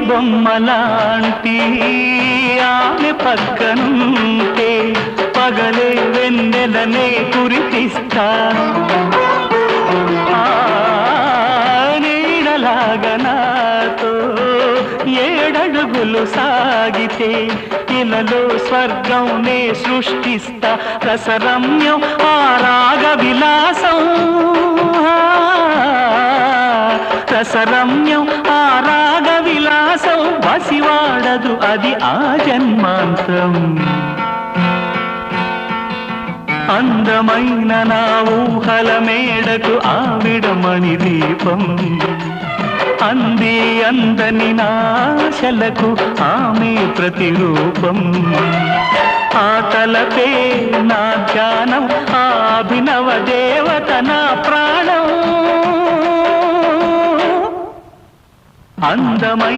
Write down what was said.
బొమ్మలాంటి ఆమె పక్కనుంటే పగలే వెన్నెలనే కురిపిస్తా నీడలాగా నాతో ఏడడుగులు సాగితే ఇలలో స్వర్గంనే సృష్టిస్తా రసరమ్యం ఆ రాగ విలాసం రసరమ్యం ఆ రాగ విలాసం వసివాడదు అది ఆ జన్మాంతం అందమైన నా ఊహల మేడకు ఆవిడమణి దీపం అంది అందని నాశలకు ఆమె ప్రతిరూపం ఆ తలపే నా ధ్యానం ఆ అభినవ దేవత నా ప్రాణం అందమై